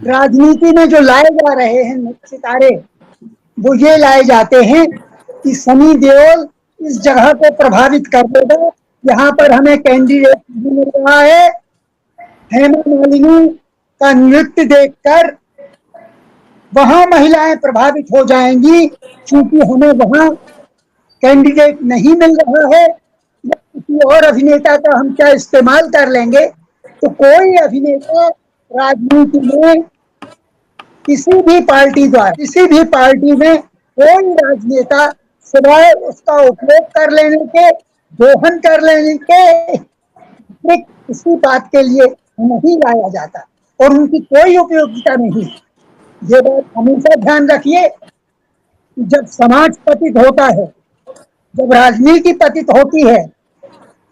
राजनीति में जो लाए जा रहे हैं सितारे, वो ये लाए जाते हैं कि सनी देओल इस जगह को प्रभावित कर देगा, यहाँ पर हमें कैंडिडेट मिल रहा है। हेमा मालिनी का नृत्य देखकर वहां महिलाएं प्रभावित हो जाएंगी, क्योंकि हमें वहां कैंडिडेट नहीं मिल रहा है। किसी और अभिनेता का हम क्या इस्तेमाल कर लेंगे। तो कोई अभिनेता राजनीति में किसी भी पार्टी में कोई राजनेता सिवाय उसका उपयोग कर लेने के, दोहन कर लेने के, किसी बात के लिए नहीं लाया जाता और उनकी कोई उपयोगिता नहीं। ये बात हमेशा ध्यान रखिए, जब समाज पतित होता है, जब राजनीति पतित होती है,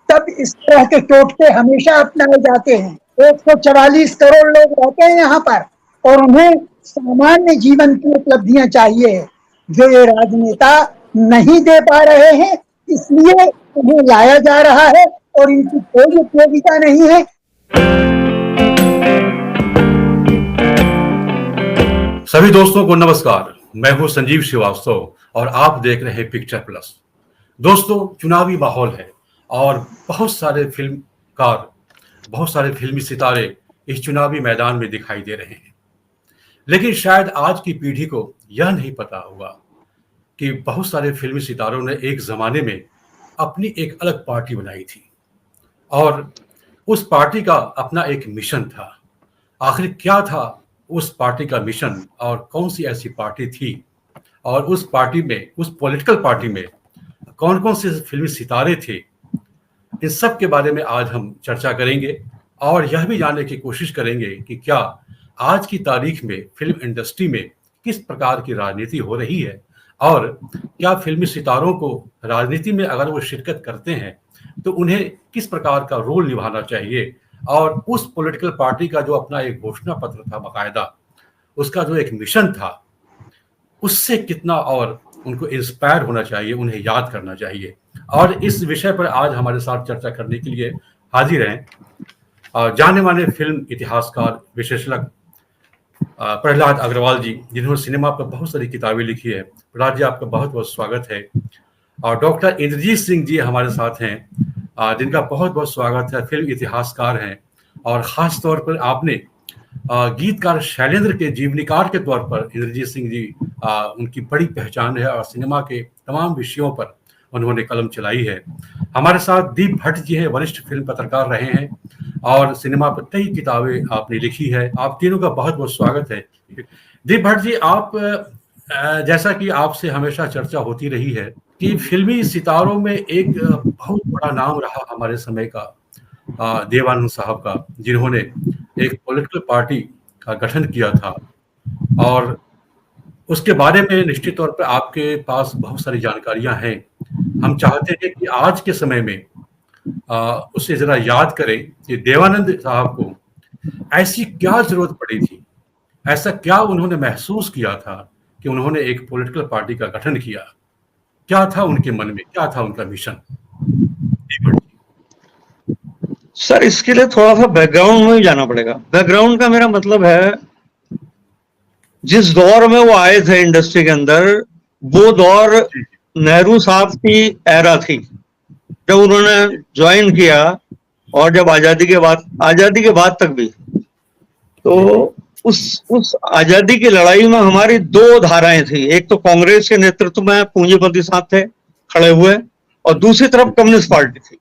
तब इस तरह के टोटके हमेशा अपनाए जाते हैं। 144 करोड़ लोग रहते हैं यहाँ पर और उन्हें सामान्य जीवन की उपलब्धियां चाहिए, जो ये राजनेता नहीं दे पा रहे हैं, इसलिए उन्हें लाया जा रहा है और इनकी कोई उपयोगिता नहीं है। सभी दोस्तों को नमस्कार, मैं हूं संजीव श्रीवास्तव और आप देख रहे हैं पिक्चर प्लस। दोस्तों, चुनावी माहौल है और बहुत सारे फिल्मकार, बहुत सारे फिल्मी सितारे इस चुनावी मैदान में दिखाई दे रहे हैं। लेकिन शायद आज की पीढ़ी को यह नहीं पता होगा कि बहुत सारे फिल्मी सितारों ने एक जमाने में अपनी एक अलग पार्टी बनाई थी और उस पार्टी का अपना एक मिशन था। आखिर क्या था उस पार्टी का मिशन और कौन सी ऐसी पार्टी थी, और उस पार्टी में, उस पॉलिटिकल पार्टी में कौन कौन से फिल्मी सितारे थे, इन सब के बारे में आज हम चर्चा करेंगे और यह भी जानने की कोशिश करेंगे कि क्या आज की तारीख में फिल्म इंडस्ट्री में किस प्रकार की राजनीति हो रही है और क्या फिल्मी सितारों को राजनीति में अगर वो शिरकत करते हैं तो उन्हें किस प्रकार का रोल निभाना चाहिए, और उस पॉलिटिकल पार्टी का जो अपना एक घोषणा पत्र था बाकायदा, उसका जो एक मिशन था, उससे कितना और उनको इंस्पायर होना चाहिए, उन्हें याद करना चाहिए। और इस विषय पर आज हमारे साथ चर्चा करने के लिए हाजिर हैं जाने माने फिल्म इतिहासकार, विशेषज्ञ प्रहलाद अग्रवाल जी, जिन्होंने सिनेमा पर बहुत सारी किताबें लिखी है। प्रहलाद जी, आपका बहुत बहुत स्वागत है। और डॉक्टर इंद्रजीत सिंह जी हमारे साथ हैं, जिनका बहुत बहुत स्वागत है। फिल्म इतिहासकार हैं और ख़ास तौर पर आपने गीतकार शैलेंद्र के जीवनीकार के तौर पर इंद्रजीत सिंह जी, उनकी बड़ी पहचान है और सिनेमा के तमाम विषयों पर उन्होंने कलम चलाई है। हमारे साथ दीप भट्ट जी हैं, वरिष्ठ फिल्म पत्रकार रहे हैं और सिनेमा पर कई किताबें आपने लिखी है। आप तीनों का बहुत बहुत स्वागत है। दीप भट्ट जी, आप जैसा कि आपसे हमेशा चर्चा होती रही है कि फिल्मी सितारों में एक बहुत बड़ा नाम रहा हमारे समय का देवानंद साहब का, जिन्होंने एक पॉलिटिकल पार्टी का गठन किया था और उसके बारे में निश्चित तौर पर आपके पास बहुत सारी जानकारियां हैं। हम चाहते हैं कि आज के समय में उससे जरा याद करें कि देवानंद साहब को ऐसी क्या जरूरत पड़ी थी, ऐसा क्या उन्होंने महसूस किया था कि उन्होंने एक पॉलिटिकल पार्टी का गठन किया। क्या था उनके मन में, क्या था उनका मिशन? सर, इसके लिए थोड़ा सा बैकग्राउंड में ही जाना पड़ेगा। बैकग्राउंड का मेरा मतलब है, जिस दौर में वो आए थे इंडस्ट्री के अंदर, वो दौर नेहरू साहब की एरा थी जब उन्होंने ज्वाइन किया, और जब आजादी के बाद तक भी। तो उस आजादी की लड़ाई में हमारी दो धाराएं थी। एक तो कांग्रेस के नेतृत्व में पूंजीपति साहब थे खड़े हुए, और दूसरी तरफ कम्युनिस्ट पार्टी थी।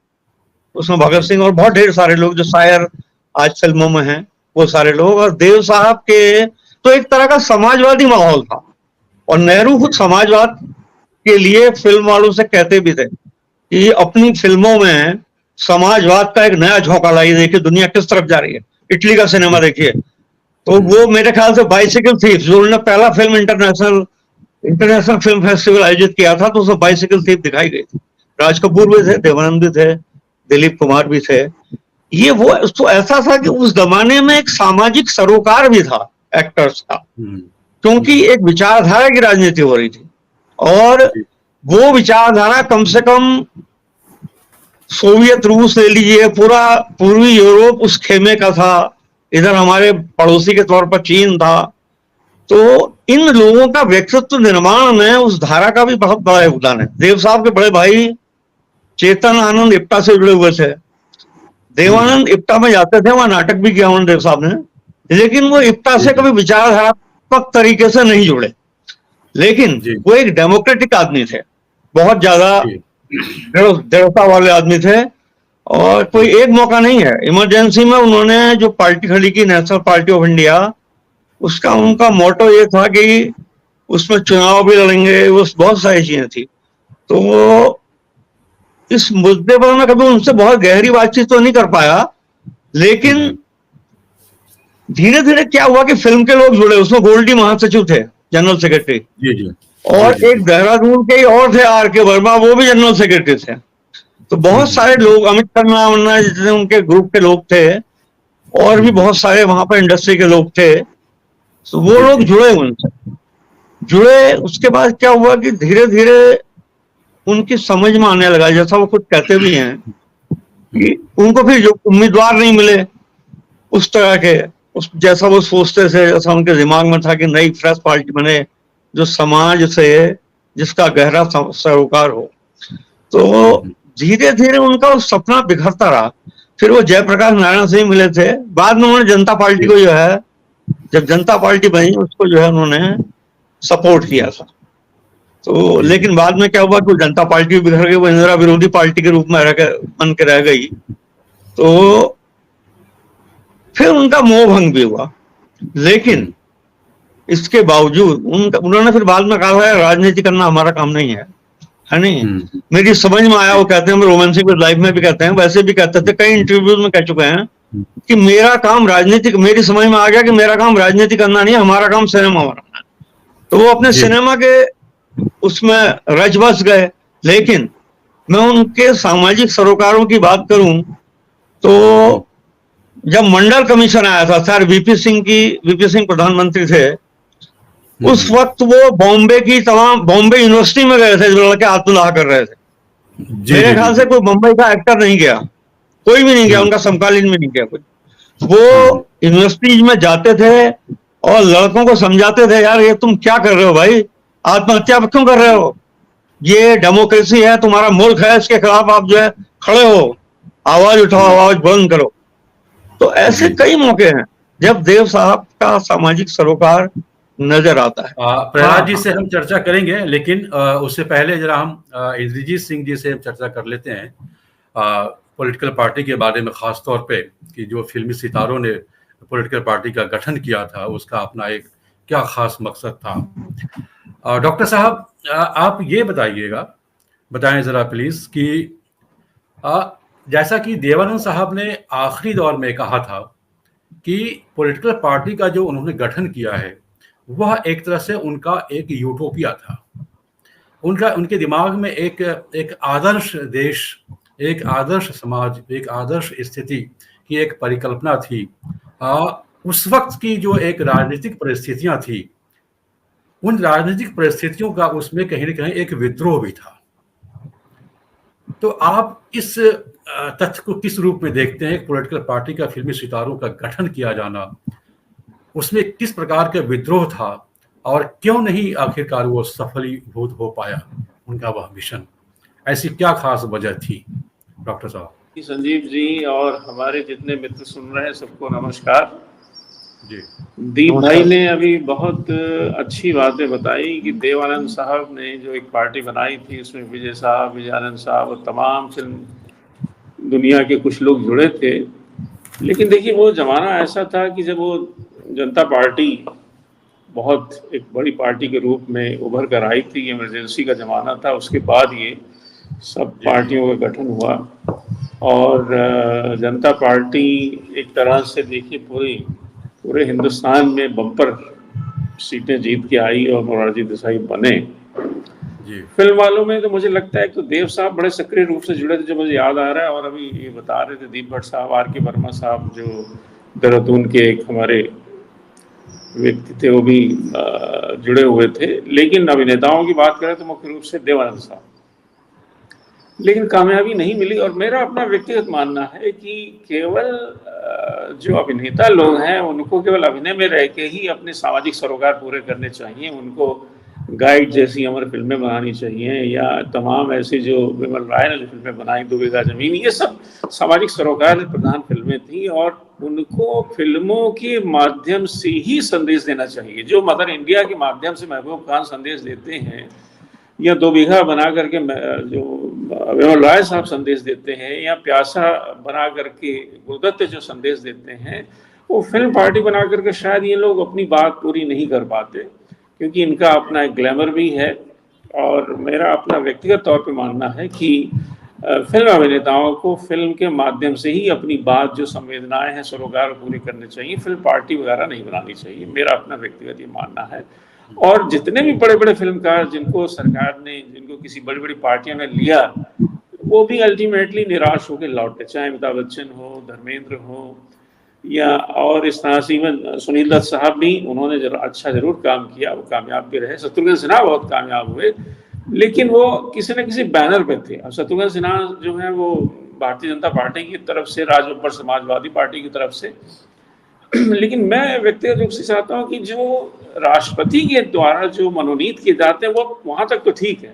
उसमें भगत सिंह और बहुत ढेर सारे लोग जो शायर आज फिल्मों में हैं, वो सारे लोग। और देव साहब के तो एक तरह का समाजवादी माहौल था, और नेहरू खुद समाजवाद के लिए फिल्म वालों से कहते भी थे कि अपनी फिल्मों में समाजवाद का एक नया झोंका लाइए, देखिए दुनिया किस तरफ जा रही है। इटली का सिनेमा देखिए। तो वो मेरे ख्याल से बाइसिकल थीफ, जो उन्होंने पहला फिल्म इंटरनेशनल फिल्म फेस्टिवल आयोजित किया था, तो उसमें बाइसिकल थीफ दिखाई गई थी। राज कपूर भी थे, देवानंद भी थे, दिलीप कुमार भी थे। ये वो तो ऐसा था कि उस जमाने में एक सामाजिक सरोकार भी था एक्टर्स का, क्योंकि एक विचारधारा की राजनीति हो रही थी। और वो विचारधारा कम से कम सोवियत रूस ले लीजिए, पूरा पूर्वी यूरोप उस खेमे का था। इधर हमारे पड़ोसी के तौर पर चीन था। तो इन लोगों का व्यक्तित्व निर्माण में उस धारा का भी बहुत बड़ा योगदान है। देव साहब के बड़े भाई चेतन आनंद इप्टा से जुड़े हुए थे। देवानंद इप्टा में जाते थे, वहां नाटक भी किया उन्होंने देव साहब ने, लेकिन वो इप्टा से कभी विचारधारात्मक तरीके से नहीं जुड़े। लेकिन वो एक डेमोक्रेटिक आदमी थे, बहुत ज्यादा दृढ़ता वाले आदमी थे। और कोई एक मौका नहीं है, इमरजेंसी में उन्होंने जो पार्टी खड़ी की, नेशनल पार्टी ऑफ इंडिया, उसका उनका मोटो ये था कि उसमें चुनाव भी लड़ेंगे, वो बहुत सारी चीजें थी। तो इस मुद्दे पर मैं कभी उनसे बहुत गहरी बातचीत तो नहीं कर पाया, लेकिन धीरे धीरे क्या हुआ कि फिल्म के लोग जुड़े। उसमें गोल्डी महासचिव थे, जनरल सेक्रेटरी, और एक देहरादून के ही और थे, आर के वर्मा, वो भी जनरल सेक्रेटरी थे। तो बहुत सारे लोग, अमित खन्ना वन्ना जितने उनके ग्रुप के लोग थे, और भी बहुत सारे वहां पर इंडस्ट्री के लोग थे। तो वो लोग जुड़े, उनसे जुड़े। उसके बाद क्या हुआ कि धीरे धीरे उनकी समझ में आने लगा, जैसा वो खुद कहते भी हैं कि उनको फिर जो उम्मीदवार नहीं मिले उस तरह के, जैसा वो सोचते थे, जैसा उनके दिमाग में था कि नई फ्रेश पार्टी बने जो समाज से जिसका गहरा सरोकार हो। तो धीरे धीरे उनका वो सपना बिखरता रहा। फिर वो जयप्रकाश नारायण से ही मिले थे। बाद में उन्होंने जनता पार्टी को जो है, जब जनता पार्टी बनी, उसको जो है उन्होंने सपोर्ट किया था। तो लेकिन बाद में क्या हुआ कि जनता पार्टी बिखर गई, वो इंदिरा विरोधी पार्टी के रूप में बन के रह गई। तो फिर उनका मोह भंग भी हुआ। लेकिन इसके बावजूद उन्होंने फिर बाद में कहा है, राजनीति करना हमारा काम नहीं है नहीं। मेरी समझ में आया, वो कहते हैं, रोमांसिक लाइफ में भी कहते हैं, वैसे भी कहते थे, कई इंटरव्यूज में कह चुके हैं कि मेरा काम राजनीति, मेरी समझ में आ गया कि मेरा काम राजनीति करना नहीं है, हमारा काम सिनेमा बनाना है। तो वो अपने सिनेमा के उसमें रच बस गए। लेकिन मैं उनके सामाजिक सरोकारों की बात करूं तो जब मंडल कमीशन आया था, सर वीपी सिंह प्रधानमंत्री थे, उस वक्त वो बॉम्बे यूनिवर्सिटी में गए थे, जो लड़के आत्मदाह कर रहे थे। मेरे ख्याल से कोई मुंबई का एक्टर नहीं गया, कोई भी नहीं गया, उनका समकालीन में नहीं गया कोई। वो यूनिवर्सिटीज में जाते थे और लड़कों को समझाते थे, यार ये तुम क्या कर रहे हो भाई, आत्महत्या क्यों कर रहे हो, ये डेमोक्रेसी है, तुम्हारा मुल्क है, इसके खिलाफ आप जो है खड़े हो, आवाज उठाओ, आवाज बुलंद करो। तो ऐसे कई मौके हैं जब देव साहब का सामाजिक सरोकार नजर आता है। प्रहलाद जी से हम चर्चा करेंगे, लेकिन उससे पहले जरा हम इंद्रजीत सिंह जी से हम चर्चा कर लेते हैं पॉलिटिकल पार्टी के बारे में, खास तौर पे कि जो फिल्मी सितारों ने पॉलिटिकल पार्टी का गठन किया था, उसका अपना एक क्या खास मकसद था। डॉक्टर साहब, आप ये बताएं जरा प्लीज कि जैसा कि देवानंद साहब ने आखिरी दौर में कहा था कि पॉलिटिकल पार्टी का जो उन्होंने गठन किया है वह एक तरह से उनका एक यूटोपिया था। उनके दिमाग में एक आदर्श देश, एक आदर्श समाज, एक आदर्श स्थिति की एक परिकल्पना थी। उस वक्त की जो एक राजनीतिक परिस्थितियां थी, उन राजनीतिक परिस्थितियों का उसमें कहीं न कहीं एक विद्रोह भी था। तो आप इस तथ्य को किस रूप में देखते हैं? पॉलिटिकल पार्टी का फिल्मी सितारों का गठन किया जाना, उसमें किस प्रकार का विद्रोह था और क्यों नहीं आखिरकार वो सफलीभूत हो पाया उनका वह मिशन? ऐसी क्या खास वजह थी डॉक्टर साहब? संजीव जी और हमारे जितने मित्र सुन रहे हैं सबको नमस्कार जी। दीप भाई ने अभी बहुत अच्छी बातें बताई कि देवानंद साहब ने जो एक पार्टी बनाई थी, उसमें विजय साहब, विजयानंद साहब और तमाम फिल्म दुनिया के कुछ लोग जुड़े थे। लेकिन देखिए, वो जमाना ऐसा था कि जब वो जनता पार्टी बहुत एक बड़ी पार्टी के रूप में उभर कर आई थी, इमरजेंसी का जमाना था, उसके बाद ये सब पार्टियों का गठन हुआ और जनता पार्टी एक तरह से देखिए पूरे हिंदुस्तान में बम्पर सीटें जीत के आई और मोरारजी देसाई बने। फिल्म वालों में तो मुझे लगता है तो देव साहब बड़े सक्रिय रूप से जुड़े थे, जो मुझे याद आ रहा है। और अभी ये बता रहे थे दीप भट्ट साहब, आर के वर्मा साहब जो देहरादून के एक हमारे व्यक्ति थे, वो भी जुड़े हुए थे। लेकिन अभिनेताओं की बात करें तो मुख्य रूप से देवानंद साहब। लेकिन कामयाबी नहीं मिली। और मेरा अपना व्यक्तिगत मानना है कि केवल जो अभिनेता लोग हैं उनको केवल अभिनय में रह के ही अपने सामाजिक सरोकार पूरे करने चाहिए। उनको गाइड जैसी अमर फिल्में बनानी चाहिए, या तमाम ऐसी जो विमल राय ने जो फिल्में बनाई, 2 बीघा जमीन, ये सब सामाजिक सरोकार प्रधान फिल्में थी और उनको फिल्मों के माध्यम से ही संदेश देना चाहिए। जो मदर इंडिया के माध्यम से महबूब खान संदेश देते हैं, या 2 बीघा बना करके जो विमल राय साहब संदेश देते हैं, या प्यासा बना करके गुरुदत्त जो संदेश देते हैं, वो फिल्म पार्टी बना करके शायद ये लोग अपनी बात पूरी नहीं कर पाते, क्योंकि इनका अपना एक ग्लैमर भी है। और मेरा अपना व्यक्तिगत तौर पे मानना है कि फिल्म अभिनेताओं को फिल्म के माध्यम से ही अपनी बात, जो संवेदनाएं हैं, सरोकार पूरी करने चाहिए। फिल्म पार्टी वगैरह नहीं बनानी चाहिए, मेरा अपना व्यक्तिगत ये मानना है। और जितने भी बड़े बड़े फिल्मकार जिनको सरकार ने, जिनको किसी बड़ी बड़ी पार्टियों ने लिया, वो भी अल्टीमेटली निराश होकर लौटे, चाहे अमिताभ बच्चन हो, धर्मेंद्र हो, या और इस तरह से इवन सुनील दत्त साहब भी, उन्होंने अच्छा जरूर काम किया, वो कामयाब भी रहे। शत्रुघ्न सिन्हा बहुत कामयाब हुए, लेकिन वो किसी न किसी बैनर पे थे। अब शत्रुघ्न सिन्हा जो है वो भारतीय जनता पार्टी की तरफ से, राज बब्बर समाजवादी पार्टी की तरफ से, लेकिन मैं व्यक्तिगत रूप से चाहता हूँ कि जो राष्ट्रपति के द्वारा जो मनोनीत किए जाते हैं, वो वहां तक तो ठीक है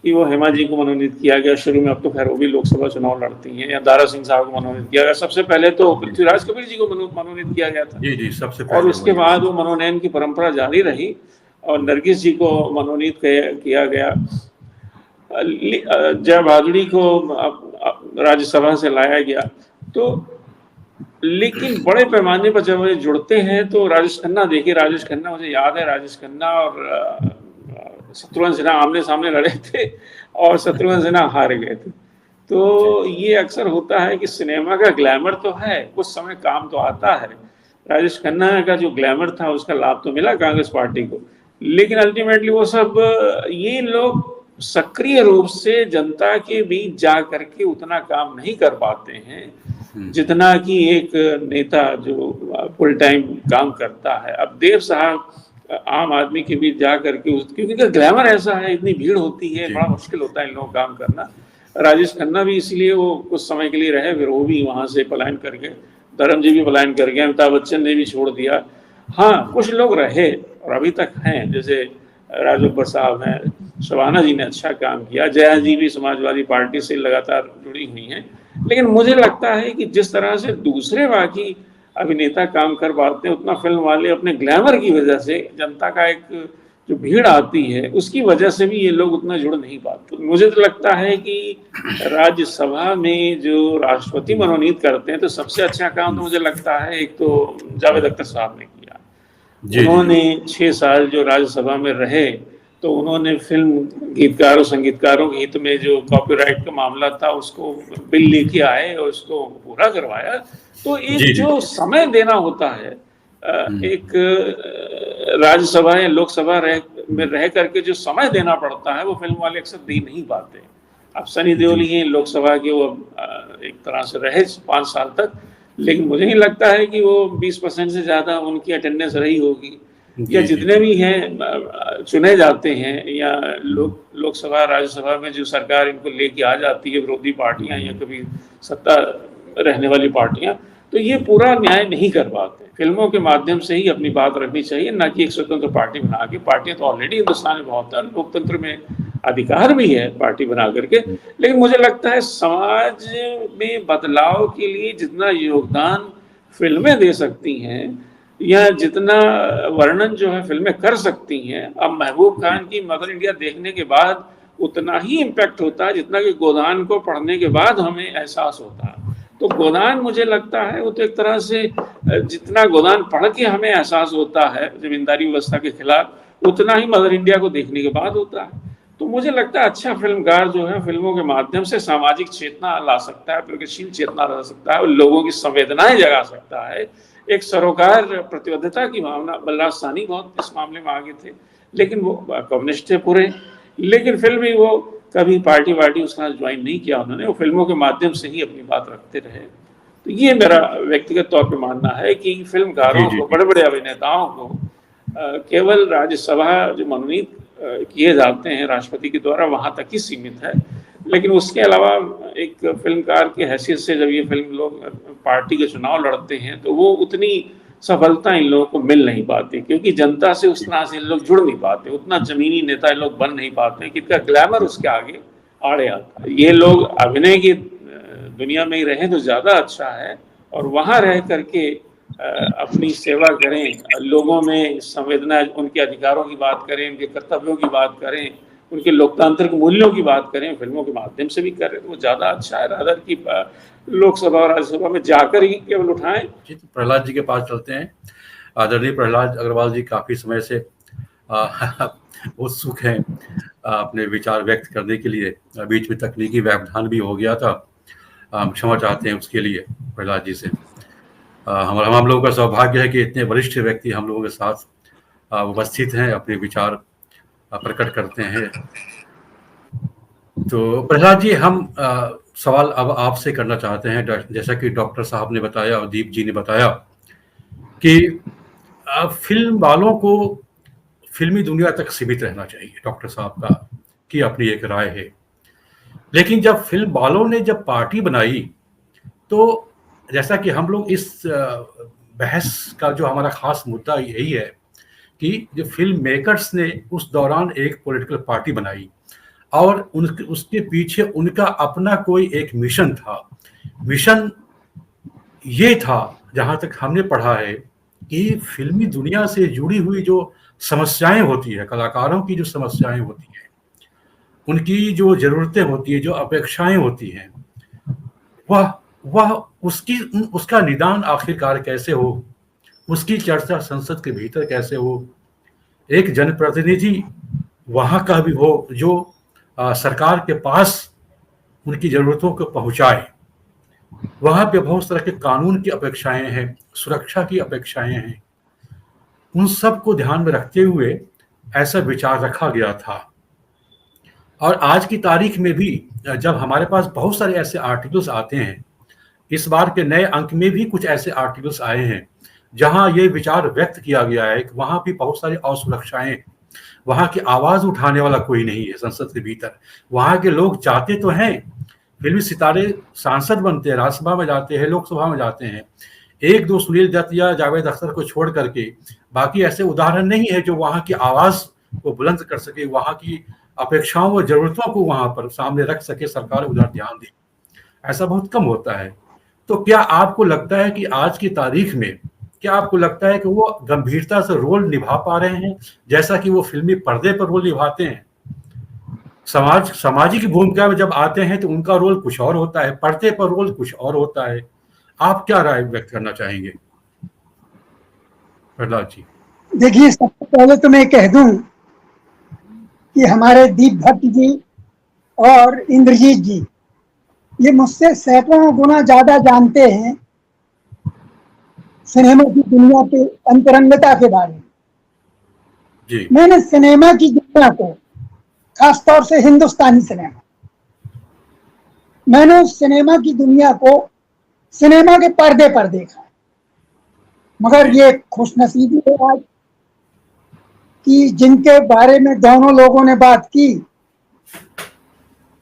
कि वो हेमा जी को मनोनीत किया गया शुरू में, अब तो खैर वो भी लोकसभा चुनाव लड़ती हैं, या दारा सिंह साहब को मनोनीत किया गया। सबसे पहले तो पृथ्वीराज कबीर जी को मनोनीत किया गया था, जी सबसे पहले, और उसके बाद वो मनोनयन की परंपरा जारी रही और नरगिस जी को मनोनीत किया गया। जया भादुड़ी को राज्यसभा से लाया गया। तो लेकिन बड़े पैमाने पर जब वे जुड़ते हैं तो राजेश खन्ना, देखिए राजेश खन्ना, मुझे याद है राजेश खन्ना और शत्रुघ्न सिन्हा आमने सामने लड़े थे और शत्रुघ्न सिन्हा हार गए थे। तो ये अक्सर होता है कि सिनेमा का ग्लैमर तो है, कुछ समय काम तो आता है। राजेश खन्ना का जो ग्लैमर था उसका लाभ तो मिला कांग्रेस पार्टी को, लेकिन अल्टीमेटली वो सब, ये लोग सक्रिय रूप से जनता के बीच जा करके उतना काम नहीं कर पाते हैं जितना कि एक नेता जो फुल टाइम काम करता है। अब देव साहब आम आदमी के बीच जा करके, क्योंकि ग्लैमर ऐसा है, इतनी भीड़ होती है, बड़ा मुश्किल होता है इन लोगों को काम करना। राजेश खन्ना भी इसलिए वो कुछ समय के लिए रहे, फिर वो भी वहां से पलायन कर गए, धर्म जी भी पलायन कर गए, अमिताभ बच्चन ने भी छोड़ दिया। हाँ, कुछ लोग रहे और अभी तक हैं, जैसे राज बब्बर साहब हैं, शबाना जी ने अच्छा काम किया, जया जी भी समाजवादी पार्टी से लगातार जुड़ी हुई हैं। लेकिन मुझे लगता है कि जिस तरह से दूसरे बाकी अभिनेता काम कर पाते हैं, उतना फिल्म वाले अपने ग्लैमर की वजह से, जनता का एक जो भीड़ आती है उसकी वजह से भी ये लोग उतना जुड़ नहीं पाते। मुझे तो लगता है कि राज्यसभा में जो राष्ट्रपति मनोनीत करते हैं, तो सबसे अच्छा काम तो मुझे लगता है एक तो जावेद अख्तर साहब ने किया। उन्होंने 6 साल जो राज्यसभा में रहे, तो उन्होंने फिल्म गीतकारों संगीतकारों के हित में जो कॉपीराइट का मामला था उसको बिल लेके आए और उसको पूरा करवाया। तो एक जो समय देना होता है, एक राज्यसभा या लोकसभा में रह करके जो समय देना पड़ता है, वो फिल्म वाले अक्सर दे नहीं पाते। अब सनी देओल ही लोकसभा के वो एक तरह से रहे 5 साल तक, लेकिन मुझे नहीं लगता है कि वो 20% से ज्यादा उनकी अटेंडेंस रही होगी, या जितने भी हैं चुने जाते हैं, या लोकसभा राज्यसभा में जो सरकार इनको लेके आ जाती है, विरोधी पार्टियां या कभी सत्ता रहने वाली पार्टियां, तो ये पूरा न्याय नहीं कर पाते। फिल्मों के माध्यम से ही अपनी बात रखनी चाहिए, ना कि एक स्वतंत्र पार्टी बना के। पार्टियां तो ऑलरेडी हिंदुस्तान में बहुत है, लोकतंत्र में अधिकार भी है पार्टी बना करके। लेकिन मुझे लगता है समाज में बदलाव के लिए जितना योगदान फिल्में दे सकती हैं, या जितना वर्णन जो है फिल्में कर सकती हैं, अब महबूब खान की मदर इंडिया देखने के बाद उतना ही इम्पैक्ट होता है जितना कि गोदान को पढ़ने के बाद हमें एहसास होता है। तो गोदान मुझे लगता है वो तो एक तरह से, जितना गोदान पढ़ के हमें एहसास होता है जमींदारी व्यवस्था के खिलाफ, उतना ही मदर इंडिया को देखने के बाद होता है। तो मुझे लगता है अच्छा फिल्मकार जो है फिल्मों के माध्यम से सामाजिक चेतना ला सकता है, प्रगतिशील चेतना ला सकता है, लोगों की संवेदनाएं जगा सकता है, एक सरोकार प्रतिबद्धता की भावना। बलराज साहनी बहुत इस मामले में आगे थे, लेकिन वो कम्युनिस्ट थे पूरे, लेकिन फिर भी वो कभी पार्टी वार्टी उसका ज्वाइन नहीं किया उन्होंने, वो फिल्मों के माध्यम से ही अपनी बात रखते रहे। तो ये मेरा व्यक्तिगत तौर पे मानना है कि फिल्मकारों को, बड़े बड़े अभिनेताओं को केवल राज्यसभा जो मनोनीत किए जाते हैं राष्ट्रपति के द्वारा, वहां तक ही सीमित है। लेकिन उसके अलावा एक फिल्मकार की हैसियत से जब ये फिल्म लोग पार्टी के चुनाव लड़ते हैं तो वो उतनी सफलता इन लोगों को मिल नहीं पाती, क्योंकि जनता से उस तरह से इन लोग जुड़ नहीं पाते, उतना जमीनी नेता इन लोग बन नहीं पाते कि इनका ग्लैमर उसके आगे आड़े आता है। ये लोग अभिनय की दुनिया में ही रहें तो ज़्यादा अच्छा है, और वहाँ रह करके अपनी सेवा करें, लोगों में संवेदना, उनके अधिकारों की बात करें, उनके कर्तव्यों की बात करें, उनके लोकतांत्रिक मूल्यों की बात करें, फिल्मों के माध्यम से भी करें तो वो ज़्यादा अच्छा है, रादर की लोकसभा और राज्यसभा में जाकर ही केवल उठाएं। तो प्रहलाद जी के पास चलते हैं। आदरणीय प्रहलाद अग्रवाल जी काफ़ी समय से उत्सुक हैं अपने विचार व्यक्त करने के लिए। बीच में तकनीकी व्यवधान भी हो गया था, क्षमा चाहते हैं उसके लिए प्रहलाद जी से। हम लोगों का सौभाग्य है कि इतने वरिष्ठ व्यक्ति हम लोगों के साथ उपस्थित हैं, अपने विचार प्रकट करते हैं। तो प्रहलाद जी, हम सवाल अब आपसे करना चाहते हैं। जैसा कि डॉक्टर साहब ने बताया और दीप जी ने बताया कि फिल्म वालों को फिल्मी दुनिया तक सीमित रहना चाहिए, डॉक्टर साहब का की अपनी एक राय है। लेकिन जब फिल्म वालों ने जब पार्टी बनाई तो जैसा कि हम लोग इस बहस का जो हमारा खास मुद्दा यही है कि जो फिल्म मेकर्स ने उस दौरान एक पॉलिटिकल पार्टी बनाई और उसके पीछे उनका अपना कोई एक मिशन था। मिशन ये था, जहाँ तक हमने पढ़ा है, कि फिल्मी दुनिया से जुड़ी हुई जो समस्याएं होती है, कलाकारों की जो समस्याएं होती हैं, उनकी जो ज़रूरतें होती है, जो अपेक्षाएं होती हैं, वह उसका निदान आखिरकार कैसे हो, उसकी चर्चा संसद के भीतर कैसे हो, एक जनप्रतिनिधि वहाँ का भी हो जो सरकार के पास उनकी ज़रूरतों को पहुँचाए। वहाँ पे बहुत तरह के कानून की अपेक्षाएं हैं, सुरक्षा की अपेक्षाएं हैं। उन सब को ध्यान में रखते हुए ऐसा विचार रखा गया था। और आज की तारीख में भी जब हमारे पास बहुत सारे ऐसे आर्टिकल्स आते हैं, इस बार के नए अंक में भी कुछ ऐसे आर्टिकल्स आए हैं जहां ये विचार व्यक्त किया गया है कि वहां भी बहुत सारी असुरक्षाएं, वहां की आवाज उठाने वाला कोई नहीं है संसद के भीतर। वहां के लोग चाहते तो हैं, फिल्मी सितारे सांसद बनते हैं, राज्यसभा में जाते हैं, लोकसभा में जाते हैं, एक दो सुनील दत्त या जावेद अख्तर को छोड़ करके बाकी ऐसे उदाहरण नहीं है जो वहां की आवाज को बुलंद कर सके, वहां की अपेक्षाओं व जरूरतों को वहां पर सामने रख सके, सरकार उधर ध्यान दे। ऐसा बहुत कम होता है। तो क्या आपको लगता है कि आज की तारीख में, क्या आपको लगता है कि वो गंभीरता से रोल निभा पा रहे हैं जैसा कि वो फिल्मी पर्दे पर रोल निभाते हैं? सामाजिक भूमिका में जब आते हैं तो उनका रोल कुछ और होता है, पर्दे पर रोल कुछ और होता है। आप क्या राय व्यक्त करना चाहेंगे प्रहलाद जी? देखिए, सबसे पहले तो मैं कह दूं कि हमारे दीप भट्ट जी और इंद्रजीत जी ये मुझसे सैकड़ों गुना ज्यादा जानते हैं सिनेमा की दुनिया के अंतरंगता के बारे में जी। मैंने सिनेमा की दुनिया को, खासतौर से हिंदुस्तानी सिनेमा, मैंने उस सिनेमा की दुनिया को सिनेमा के पर्दे पर देखा। मगर ये खुशनसीबी है आज कि जिनके बारे में दोनों लोगों ने बात की,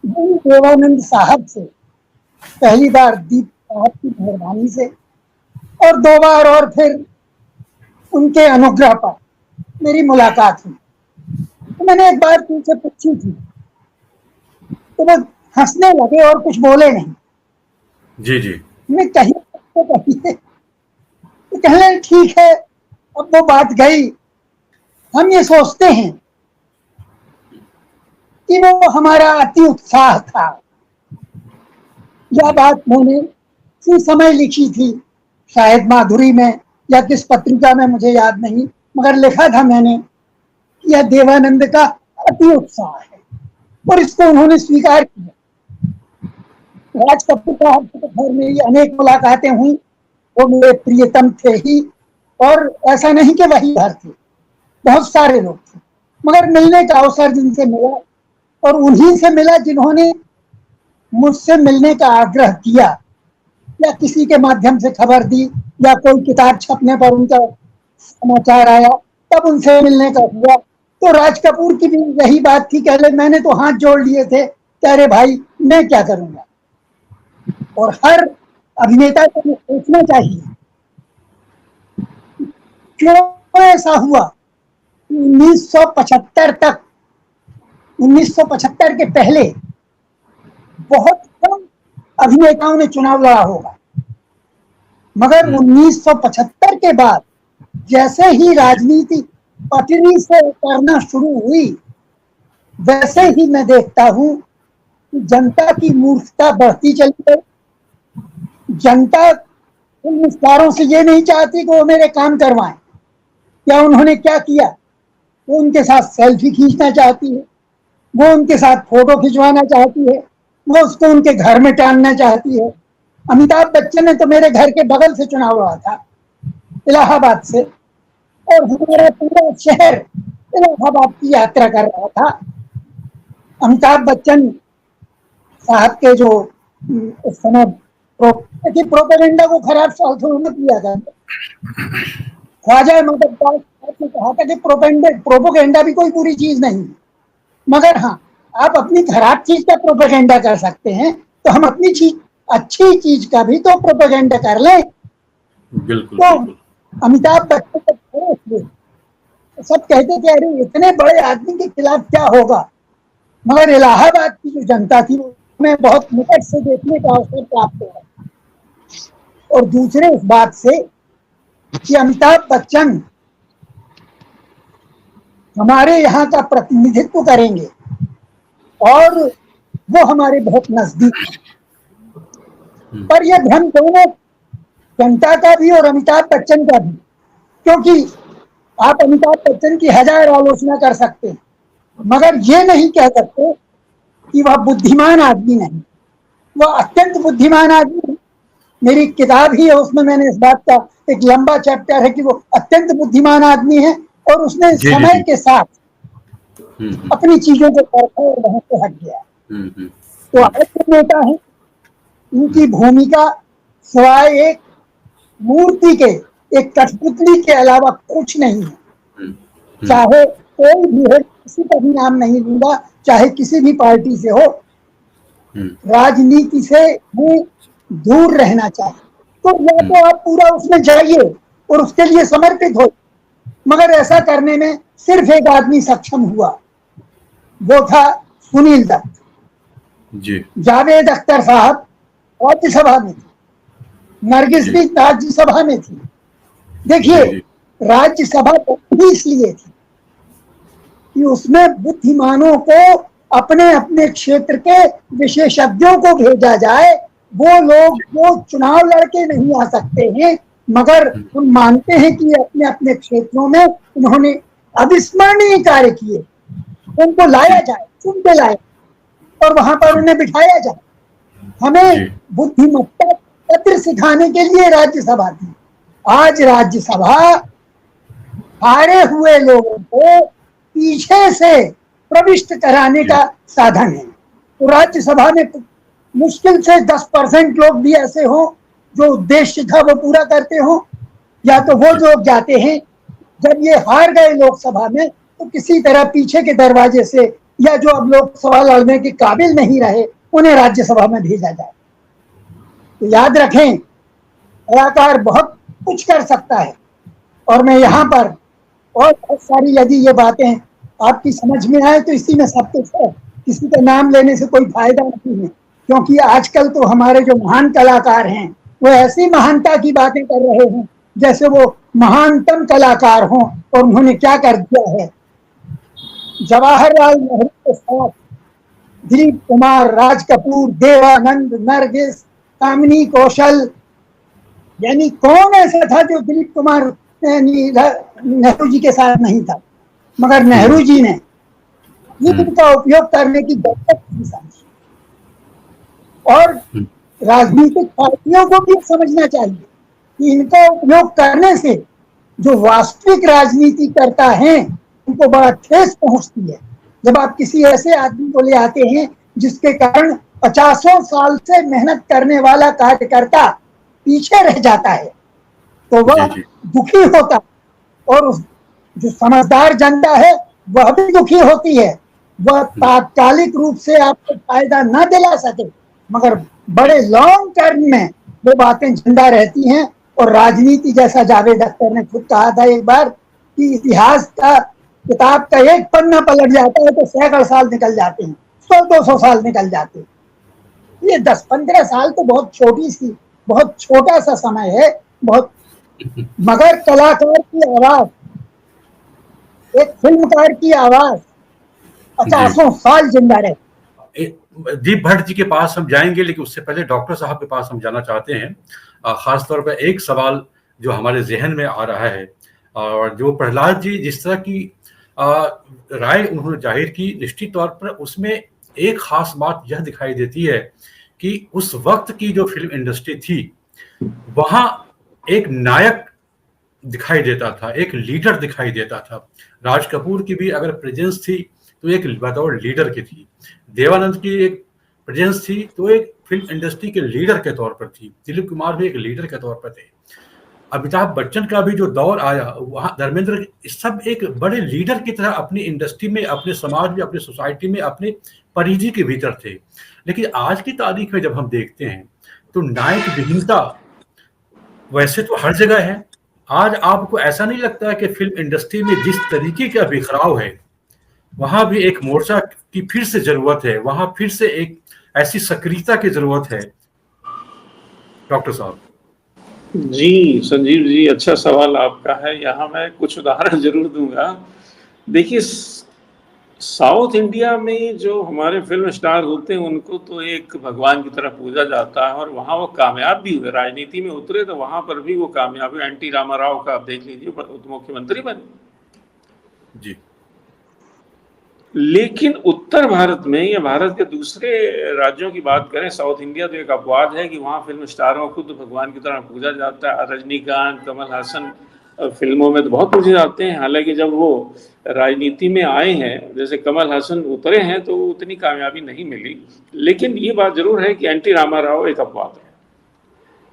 देवानंद साहब से पहली बार दीप साहब की मेहरबानी से और दो बार और फिर उनके अनुग्रह पर मेरी मुलाकात हुई। तो मैंने एक बार उनसे पूछी थी तो वो हंसने लगे और कुछ बोले नहीं। जी जी। मैं कहिए तो कहिए, तो कहने ठीक है, अब वो बात गई। हम ये सोचते हैं कि वो हमारा अति उत्साह था। यह बात मैंने उस समय लिखी थी, शायद माधुरी में या किस पत्रिका में, मुझे याद नहीं, मगर लिखा था मैंने कि यह देवानंद का अति उत्साह है, और इसको उन्होंने स्वीकार किया। राज कपूर साहब से तो खैर मेरी अनेक मुलाकातें हुई, वो मेरे प्रियतम थे ही, और ऐसा नहीं कि वही भर थे, बहुत सारे लोग थे, मगर मिलने का अवसर जिनसे मिला और उन्हीं से मिला जिन्होंने मुझसे मिलने का आग्रह किया, या किसी के माध्यम से खबर दी, या कोई किताब छपने पर उनका समाचार आया तब उनसे मिलने का हुआ। तो राज कपूर की भी यही बात थी, कहले मैंने तो हाथ जोड़ लिए थे कि अरे भाई मैं क्या करूंगा। और हर अभिनेता को ये सोचना चाहिए क्यों ऐसा हुआ। 1975 तक, 1975 के पहले बहुत कम अभिनेताओं ने चुनाव लड़ा होगा, मगर 1975 के बाद जैसे ही राजनीति पटरी से उतरना शुरू हुई, वैसे ही मैं देखता हूं कि जनता की मूर्खता बढ़ती चली गई। जनता उन स्टारों से ये नहीं चाहती कि वो मेरे काम करवाएं। क्या उन्होंने क्या किया? वो उनके साथ सेल्फी खींचना चाहती है, वो उनके साथ फोटो खिंचवाना चाहती है, वो उसको उनके घर में टांगना चाहती है। अमिताभ बच्चन ने तो मेरे घर के बगल से चुनाव लड़ा था, इलाहाबाद से, और हमारा पूरा शहर इलाहाबाद की यात्रा कर रहा था। अमिताभ बच्चन साहब के जो उस समय प्रोपेगेंडा को खराब शब्द मत लिया था। ख्वाजा महमूद ने कहा था कि प्रोपेगेंडा भी कोई बुरी चीज नहीं, मगर हाँ आप अपनी खराब चीज का प्रोपेगेंडा कर सकते हैं, तो हम अपनी चीज अच्छी चीज का भी तो प्रोपेगेंडा कर लें। बिल्कुल, तो बिल्कुल। अमिताभ बच्चन सब कहते थे अरे इतने बड़े आदमी के खिलाफ क्या होगा, मगर इलाहाबाद की जो जनता थी उन्हें बहुत निकट से देखने का अवसर प्राप्त हुआ। और दूसरे इस बात से कि अमिताभ बच्चन हमारे यहाँ का प्रतिनिधित्व करेंगे और वो हमारे बहुत नजदीक हैं। पर यह भ्रम दोनों जनता का भी और अमिताभ बच्चन का भी, क्योंकि आप अमिताभ बच्चन की 1000 आलोचना कर सकते हैं, मगर ये नहीं कह सकते कि वह बुद्धिमान आदमी नहीं। वह अत्यंत बुद्धिमान आदमी है। मेरी किताब ही है, उसमें मैंने इस बात का एक लंबा चैप्टर है कि वो अत्यंत बुद्धिमान आदमी है और उसने समय के साथ अपनी चीजों को परखा और वहां से हट गया। तो आज जो नेता है उनकी भूमिका सिवाय एक मूर्ति के, एक कठपुतली के अलावा कुछ नहीं है। चाहे कोई भी है, किसी का भी नाम नहीं लूंगा, चाहे किसी भी पार्टी से हो, राजनीति से वो दूर रहना चाहिए। तो या तो आप पूरा उसमें जाइए और उसके लिए समर्पित हो, मगर ऐसा करने में सिर्फ एक आदमी सक्षम हुआ, वो था सुनील दत्त जी। जावेद अख्तर साहब राज्यसभा में थे, नरगिस भी राज्यसभा में थी। देखिए राज्यसभा भी इसलिए थी कि उसमें बुद्धिमानों को, अपने अपने क्षेत्र के विशेषज्ञों को भेजा जाए। वो लोग जो चुनाव लड़के नहीं आ सकते हैं, मगर हम मानते हैं कि अपने अपने क्षेत्रों में उन्होंने अविस्मरणीय कार्य किए, उनको लाया जाए, चुन के लाए और वहां पर उन्हें बिठाया जाए। हमें बुद्धिमत्ता पत्र सिखाने के लिए राज्यसभा थी। आज राज्यसभा हारे हुए लोगों को पीछे से प्रविष्ट कराने का साधन है। तो राज्यसभा में मुश्किल से 10% लोग भी ऐसे हों जो उद्देश्य था वो पूरा करते हो, या तो वो लोग जाते हैं जब ये हार गए लोकसभा में तो किसी तरह पीछे के दरवाजे से, या जो अब लोकसभा लड़ने के काबिल नहीं रहे उन्हें राज्यसभा में भेजा जाए। तो याद रखें, कलाकार बहुत कुछ कर सकता है। और मैं यहाँ पर और बहुत सारी यदि ये बातें आपकी समझ में आए तो इसी में सब कुछ है, किसी का नाम लेने से कोई फायदा नहीं है, क्योंकि आजकल तो हमारे जो महान कलाकार हैं वो ऐसी महानता की बातें कर रहे हैं जैसे वो महानतम कलाकार हों, और उन्होंने क्या कर दिया है। जवाहरलाल नेहरू के साथ दिलीप कुमार, राज कपूर, देवानंद, नरगिस, कामिनी कौशल, यानी कौन ऐसा था जो दिलीप कुमार नेहरू जी के साथ नहीं था, मगर नेहरू जी ने इनका उपयोग करने की जरूरत नहीं समझी। और राजनीतिक पार्टियों को भी समझना चाहिए कि इनका उपयोग करने से जो वास्तविक राजनीति करता है उनको बड़ा ठेस पहुंचती है। जब आप किसी ऐसे आदमी को ले आते हैं जिसके कारण 50 साल से मेहनत करने वाला कार्यकर्ता पीछे रह जाता है, तो वह दुखी होता, और उस जो समझदार जनता है वह भी दुखी होती है। वह तात्कालिक रूप से आपको फायदा न दिला सके, मगर बड़े लॉन्ग टर्म में वो बातें जिंदा रहती हैं। और राजनीति, जैसा जावेद अख्तर ने खुद कहा था एक बार, कि इतिहास का किताब का एक पन्ना पलट जाता है तो सैकड़ों साल निकल जाते हैं, 100-200 साल निकल जाते हैं। ये 10-15 साल तो बहुत छोटा सा समय है, बहुत। मगर कलाकार की आवाज, एक फिल्मकार की आवाज 50 साल जिंदा रहे। दीप भट्ट जी के पास हम जाएंगे, लेकिन उससे पहले डॉक्टर साहब के पास हम जाना चाहते हैं। खासतौर पर एक सवाल जो हमारे जहन में आ रहा है, और जो प्रहलाद जी जिस तरह की राय उन्होंने जाहिर की, निश्चित तौर पर उसमें एक खास बात यह दिखाई देती है कि उस वक्त की जो फिल्म इंडस्ट्री थी, वहां एक नायक दिखाई देता था, एक लीडर दिखाई देता था। राज कपूर की भी अगर प्रेजेंस थी तो एक बतौर लीडर की थी, देवानंद की एक प्रेजेंस थी तो एक फिल्म इंडस्ट्री के लीडर के तौर पर थी, दिलीप कुमार भी एक लीडर के तौर पर थे, अमिताभ बच्चन का भी जो दौर आया वहाँ धर्मेंद्र, सब एक बड़े लीडर की तरह अपनी इंडस्ट्री में, अपने समाज में, अपनी सोसाइटी में, अपने परिधि के भीतर थे। लेकिन आज की तारीख में जब हम देखते हैं तो नायक विहीनता वैसे तो हर जगह है। आज आपको ऐसा नहीं लगता है कि फिल्म इंडस्ट्री में जिस तरीके का बिखराव है, वहां भी एक मोर्चा की फिर से जरूरत है, वहां फिर से एक ऐसी सक्रियता की जरूरत है? डॉक्टर साहब। जी संजीव जी, अच्छा सवाल आपका है। यहाँ मैं कुछ उदाहरण जरूर दूंगा। देखिए, साउथ इंडिया में जो हमारे फिल्म स्टार होते हैं उनको तो एक भगवान की तरह पूजा जाता है, और वहाँ वो कामयाब भी हुए, राजनीति में उतरे तो वहाँ पर भी वो कामयाब हुए। एनटी रामाराव का आप देख लीजिए, उप मुख्यमंत्री बने जी। लेकिन उत्तर भारत में या भारत के दूसरे राज्यों की बात करें, साउथ इंडिया तो एक अपवाद है कि वहाँ फिल्म स्टारों को तो भगवान की तरह पूजा जाता है। रजनीकांत, कमल हासन फिल्मों में तो बहुत पूजे जाते हैं। हालांकि जब वो राजनीति में आए हैं, जैसे कमल हासन उतरे हैं, तो उतनी कामयाबी नहीं मिली। लेकिन ये बात जरूर है कि एनटी रामाराव एक अपवाद है।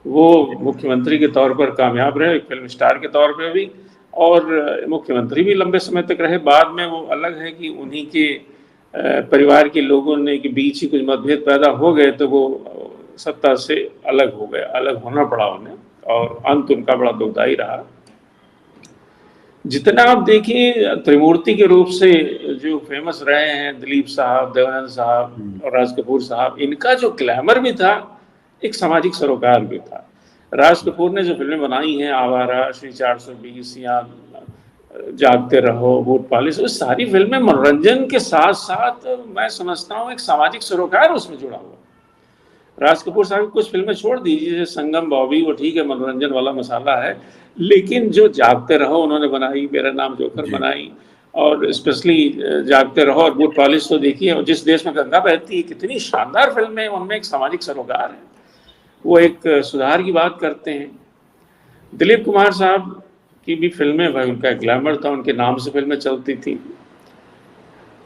वो मुख्यमंत्री के तौर पर कामयाब रहे, एक फिल्म स्टार के तौर पर भी, और मुख्यमंत्री भी लंबे समय तक रहे। बाद में वो अलग है कि उन्हीं के परिवार के लोगों ने के बीच ही कुछ मतभेद पैदा हो गए, तो वो सत्ता से अलग हो गए, अलग होना पड़ा उन्हें, और अंत उनका बड़ा दुखदायी रहा। जितना आप देखिए, त्रिमूर्ति के रूप से जो फेमस रहे हैं दिलीप साहब, देवानंद साहब और राज कपूर साहब, इनका जो ग्लैमर भी था, एक सामाजिक सरोकार भी था। राज कपूर ने जो फिल्में बनाई हैं, आवारा, श्री 420 या जागते रहो, बूट पॉलिश, वो सारी फिल्में मनोरंजन के साथ साथ मैं समझता हूँ एक सामाजिक सरोकार उसमें जुड़ा हुआ। राज कपूर साहब कुछ फिल्में छोड़ दीजिए, जैसे संगम, बॉबी, वो ठीक है, मनोरंजन वाला मसाला है। लेकिन जो जागते रहो उन्होंने बनाई, मेरा नाम जोकर बनाई, और स्पेशली जागते रहो और बूट पॉलिश, तो देखिए जिस देश में गंगा बहती है, कितनी शानदार फिल्म है, उनमें एक सामाजिक सरोकार है, वो एक सुधार की बात करते हैं। दिलीप कुमार साहब की भी फिल्में, भाई उनका ग्लैमर था, उनके नाम से फिल्में चलती थी।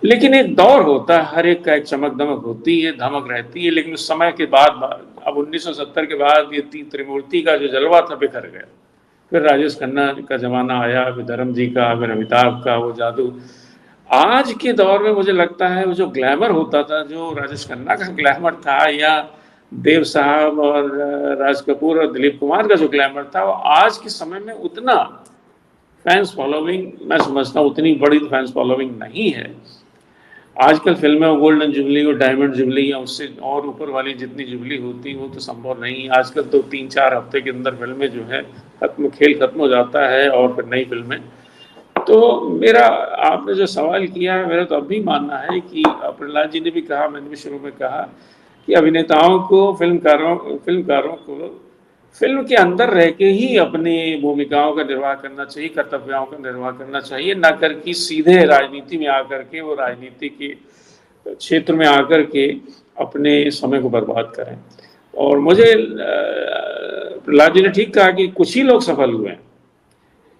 लेकिन एक दौर होता है, हर एक का एक चमक दमक होती है, धमक रहती है, लेकिन उस समय के बाद, अब 1970 के बाद ये त्रिमूर्ति का जो जलवा था बिखर गया। फिर राजेश खन्ना का जमाना आया, फिर धर्म जी का, फिर अमिताभ का वो जादू। आज के दौर में मुझे लगता है वो जो ग्लैमर होता था, जो राजेश खन्ना का ग्लैमर था, या देव साहब और राज कपूर और दिलीप कुमार का जो ग्लैमर था, वो आज के समय में उतना फैंस फॉलोइंग, मैं समझता हूँ उतनी बड़ी फैंस फॉलोइंग नहीं है। आजकल फिल्में गोल्डन जुबली और डायमंड जुबली या उससे और ऊपर वाली जितनी जुबली होती वो तो संभव नहीं। आजकल तो 3-4 हफ्ते के अंदर फिल्में जो है खेल खत्म हो जाता है, और फिर नई फिल्में। तो मेरा, आपने जो सवाल किया है, मेरा तो अब भी मानना है कि प्रहलाद जी ने भी कहा, मैंने भी शुरू में कहा कि अभिनेताओं को, फिल्मकारों को फिल्म के अंदर रह के ही अपनी भूमिकाओं का निर्वाह करना चाहिए, कर्तव्यों का निर्वाह करना चाहिए, ना कर कि सीधे राजनीति में आकर के, वो राजनीति के क्षेत्र में आकर के अपने समय को बर्बाद करें। और मुझे प्रहलाद जी ने ठीक कहा कि कुछ ही लोग सफल हुए हैं।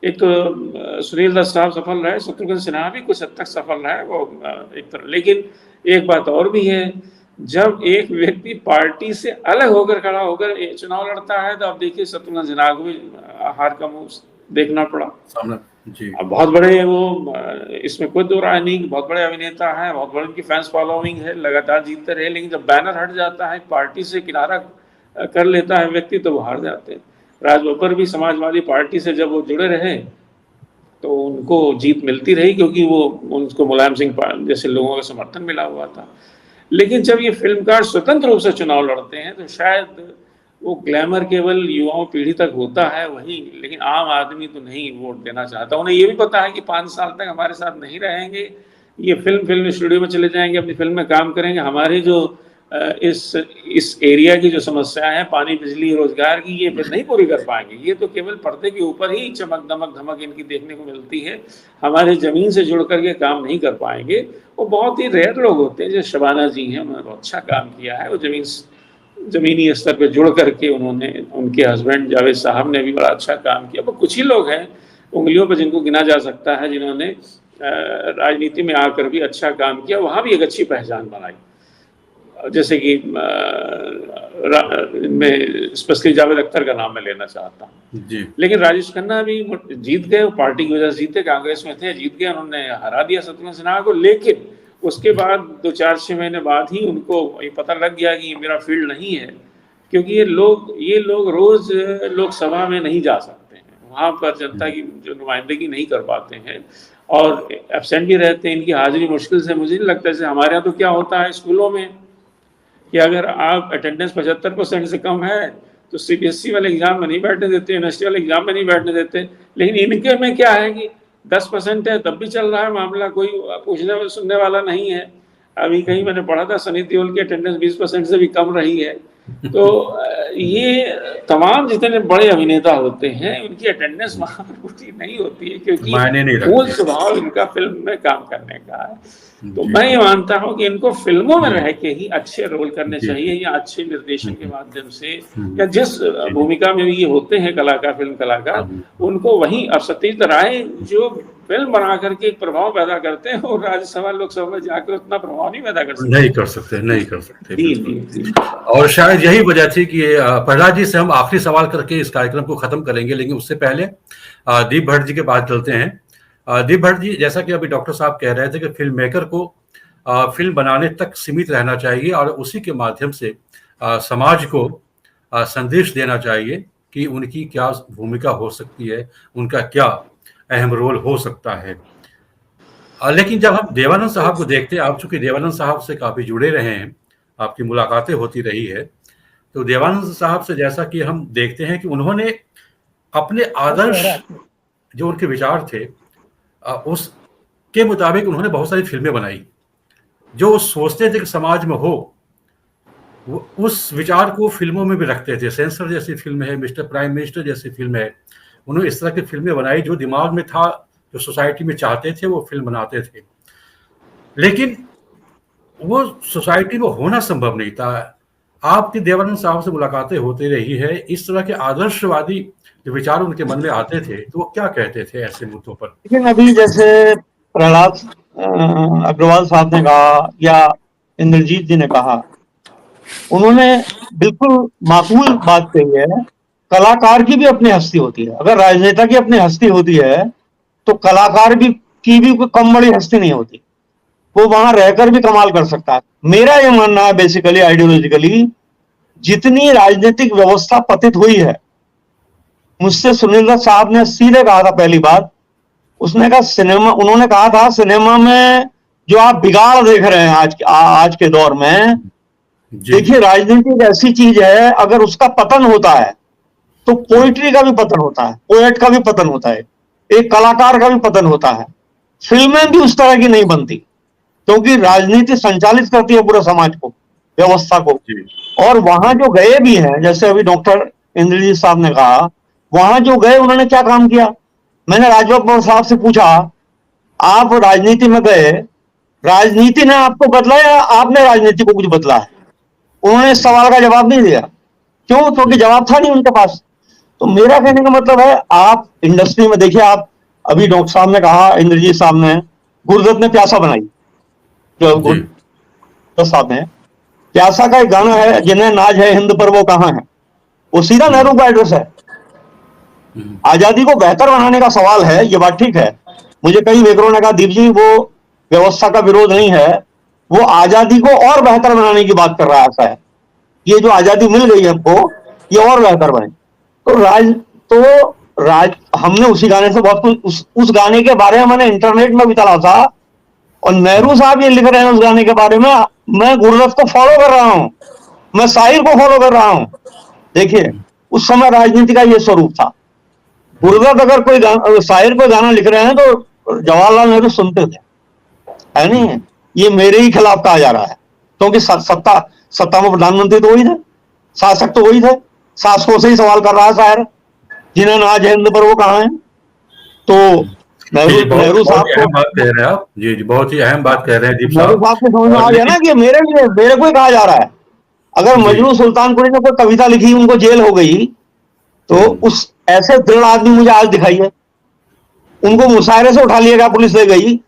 एक तो सुनील दत्त साहब सफल रहे, शत्रुघ्न सिन्हा भी कुछ हद तक सफल रहे, वो एक तरह। लेकिन एक बात और भी है, जब एक व्यक्ति पार्टी से अलग होकर खड़ा होकर चुनाव लड़ता है, तो आप देखिए शत्रुघ्न सिन्हा को भी हार का मुंह देखना पड़ा। सामने जी। अब बहुत बड़े वो, इसमें कोई दो राय नहीं, बहुत बड़े अभिनेता हैं, बहुत बड़ी उनकी फैंस फॉलोइंग है, लगातार जीतते रहे, लेकिन जब बैनर हट जाता है, पार्टी से किनारा कर लेता है व्यक्ति, तो वो हार जाते हैं। राज बब्बर भी समाजवादी पार्टी से जब वो जुड़े रहे तो उनको जीत मिलती रही, क्योंकि वो उनको मुलायम सिंह जैसे लोगों का समर्थन मिला हुआ था। लेकिन जब ये फिल्मकार स्वतंत्र रूप से चुनाव लड़ते हैं तो शायद वो ग्लैमर केवल युवाओं पीढ़ी तक होता है वही, लेकिन आम आदमी तो नहीं वोट देना चाहता। उन्हें ये भी पता है कि 5 साल तक हमारे साथ नहीं रहेंगे, ये फिल्म स्टूडियो में चले जाएंगे, अपनी फिल्म में काम करेंगे, हमारी जो इस एरिया की जो समस्या है, पानी, बिजली, रोजगार की, ये फिर नहीं पूरी कर पाएंगे। ये तो केवल पर्दे के ऊपर ही चमक दमक धमक इनकी देखने को मिलती है, हमारे जमीन से जुड़ करके काम नहीं कर पाएंगे। वो बहुत ही रेयर लोग होते हैं, जैसे शबाना जी हैं, उन्होंने बहुत अच्छा काम किया है, वो जमीनी स्तर पे जुड़ करके उन्होंने, उनके हस्बैंड जावेद साहब ने भी बड़ा अच्छा काम किया। वो कुछ ही लोग हैं उंगलियों पर जिनको गिना जा सकता है जिन्होंने राजनीति में आकर भी अच्छा काम किया, वहाँ भी एक अच्छी पहचान बनाई। जैसे कि मैं स्पेशली जावेद अख्तर का नाम मैं लेना चाहता हूँ जी। लेकिन राजेश खन्ना भी जीत गए, पार्टी की वजह से जीते, कांग्रेस में थे, जीत गए, उन्होंने हरा दिया शत्रुघ्न सिन्हा को। लेकिन उसके बाद 2-4-6 महीने बाद ही उनको ये पता लग गया कि ये मेरा फील्ड नहीं है, क्योंकि ये लोग रोज लोकसभा में नहीं जा सकते हैं, वहाँ पर जनता की जो नुमाइंदगी नहीं कर पाते हैं और एब्सेंट भी रहते हैं, इनकी हाजिरी मुश्किल से, मुझे नहीं लगता। जैसे हमारे यहाँ तो क्या होता है स्कूलों में कि अगर आप अटेंडेंस 75% से कम है तो CBSE वाले एग्जाम में नहीं बैठने देते, यूनिवर्सिटी वाले एग्जाम में नहीं बैठने देते। लेकिन इनके में क्या है कि 10% है तब भी चल रहा है मामला, कोई पूछने सुनने वाला नहीं है। अभी कहीं मैंने पढ़ा था सनी देओल की अटेंडेंस 20% से भी कम रही है। तो ये तमाम जितने बड़े अभिनेता होते हैं उनकी अटेंडेंस वहाँ पूरी नहीं होती है, क्योंकि मूल स्वभाव इनका फिल्म में काम करने का है। तो मैं ये मानता हूँ कि इनको फिल्मों में रह के ही अच्छे रोल करने चाहिए, या अच्छे निर्देशन के माध्यम से, या जिस भूमिका में ये होते हैं कलाकार, फिल्म कलाकार, उनको वहीं। अब सत्यजीत राय जो फिल्म बना करके एक प्रभाव पैदा करते हैं और राज्यसभा लोकसभा में जाकर उतना प्रभाव नहीं पैदा कर सकते, नहीं कर सकते। और शायद यही वजह थी कि प्रहलाद जी से हम आखिरी सवाल करके इस कार्यक्रम को खत्म करेंगे, लेकिन उससे पहले दीप भट्ट जी के पास चलते हैं। दीप भट्ट जी, जैसा कि अभी डॉक्टर साहब कह रहे थे कि फिल्म मेकर को फिल्म बनाने तक सीमित रहना चाहिए और उसी के माध्यम से समाज को संदेश देना चाहिए कि उनकी क्या भूमिका हो सकती है, उनका क्या अहम रोल हो सकता है। लेकिन जब हम देवानंद साहब को देखते हैं, आप चूंकि देवानंद साहब से काफी जुड़े रहे हैं, आपकी मुलाकातें होती रही है, तो देवानंद साहब से जैसा कि हम देखते हैं कि उन्होंने अपने आदर्श, जो उनके विचार थे, उसके मुताबिक उन्होंने बहुत सारी फिल्में बनाई। जो सोचते थे कि समाज में हो, उस विचार को फिल्मों में भी रखते थे। सेंसर जैसी फिल्म है, मिस्टर प्राइम मिनिस्टर जैसी फिल्म है, उन्होंने इस तरह की फिल्में बनाई जो दिमाग में था, जो सोसाइटी में चाहते थे वो फिल्म बनाते थे। लेकिन वो सोसाइटी में होना संभव नहीं था। आपकी देवानंद साहब से मुलाकातें होती रही है, इस तरह के आदर्शवादी जो विचार उनके मन में आते थे तो वो क्या कहते थे ऐसे मुद्दों पर? लेकिन अभी जैसे प्रहलाद अग्रवाल साहब ने कहा या इंद्रजीत जी ने कहा, उन्होंने बिल्कुल माकूल बात कही है। कलाकार की भी अपनी हस्ती होती है। अगर राजनेता की अपनी हस्ती होती है तो कलाकार की भी कोई कम बड़ी हस्ती नहीं होती, वो वहां रहकर भी कमाल कर सकता है। मेरा ये मानना है बेसिकली, आइडियोलॉजिकली, जितनी राजनीतिक व्यवस्था पतित हुई है, मुझसे सुनील दत्त साहब ने सीधे कहा था पहली बात, उसने कहा सिनेमा, उन्होंने कहा था सिनेमा में जो आप बिगाड़ देख रहे हैं आज के दौर में, देखिए राजनीति एक ऐसी चीज है, अगर उसका पतन होता है तो पोइट्री का भी पतन होता है, पोएट का भी पतन होता है, एक कलाकार का भी पतन होता है। फिल्में भी उस तरह की नहीं बनती, क्योंकि राजनीति संचालित करती है पूरे समाज को, व्यवस्था को। और वहां जो गए भी हैं, जैसे अभी डॉक्टर इंद्रजीत साहब ने कहा, वहां जो गए उन्होंने क्या काम किया। मैंने राजबब्बर साहब से पूछा, आप राजनीति में गए, राजनीति ने आपको बदला या आपने राजनीति को कुछ बदला है? उन्होंने इस सवाल का जवाब नहीं दिया। क्यों? क्योंकि जवाब था नहीं उनके पास। तो मेरा कहने का मतलब है, आप इंडस्ट्री में देखिए, आप अभी डॉक्टर साहब ने कहा, इंद्रजीत साहब ने, गुरदत्त ने प्यासा बनाई, जो गुरदत्त साहब ने प्यासा का एक गाना है, जिन्हें नाज है हिंद पर वो कहाँ है, वो सीधा नेहरू का एड्रेस है। आजादी को बेहतर बनाने का सवाल है, ये बात ठीक है। मुझे कई लेखकों ने कहा दीप जी वो व्यवस्था का विरोध नहीं है, वो आजादी को और बेहतर बनाने की बात कर रहा है। ऐसा है, ये जो आजादी मिल गई है हमको, ये और बेहतर बने। तो राज हमने उसी गाने से बहुत कुछ, उस गाने के बारे में मैंने इंटरनेट में भी तला था, और नेहरू साहब ये लिख रहे हैं उस गाने के बारे में, मैं गुरुदत्त को फॉलो कर रहा हूं, मैं शाहिर को फॉलो कर रहा हूं। देखिए उस समय राजनीति का ये स्वरूप था। गुरुदत्त अगर कोई शायर कोई गाना लिख रहे हैं तो जवाहरलाल नेहरू सुनते थे, है नहीं? ये मेरे ही खिलाफ कहा जा रहा है, क्योंकि सत्ता में प्रधानमंत्री तो वही थे, शासक तो वही थे, शासकों से ही सवाल कर रहा है शायर, जिन्हें नाज है हिंद पर वो कहाँ है। तो नेहरू साहब को बात कह रहे हैं आप, जी बहुत ही अहम बात कह रहे हैं दीप साहब। नेहरू साहब को समझ में आ गया ना कि मेरे को ही कहा जा रहा है। अगर मजनू सुल्तानपुरी ने कोई कविता लिखी, उनको जेल हो गई, तो उस ऐसे दृढ़ आदमी मुझे आज दिखाइए। उनको मुशायरे से उठा लिया गया, पुलिस ले गई,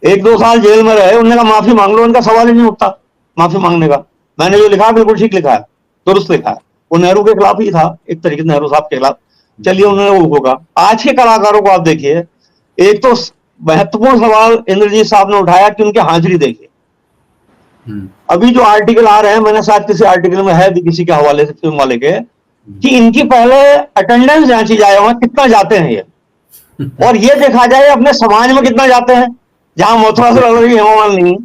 1-2 साल जेल में रहे, उन्होंने कहा माफी मांग लो, उनका सवाल ही नहीं उठता माफी मांगने का। मैंने जो लिखा बिल्कुल ठीक लिखा है, दुरुस्त लिखा है। वो नेहरू के खिलाफ ही था, एक तरीके से नेहरू साहब के खिलाफ। चलिए उन्होंने वो होगा। आज के कलाकारों को आप देखिए, एक तो महत्वपूर्ण सवाल इंद्रजीत साहब ने उठाया कि उनकी हाजिरी देखिए। अभी जो आर्टिकल आ रहे हैं, मैंने शायद किसी आर्टिकल में है भी किसी के हवाले से, फिल्म वाले के, कि इनकी पहले अटेंडेंस जांची जाए, वहां कितना जाते हैं ये, और ये देखा जाए अपने समाज में कितना जाते हैं। जहां मथुरा से लड़ रही हेमा मालिनी,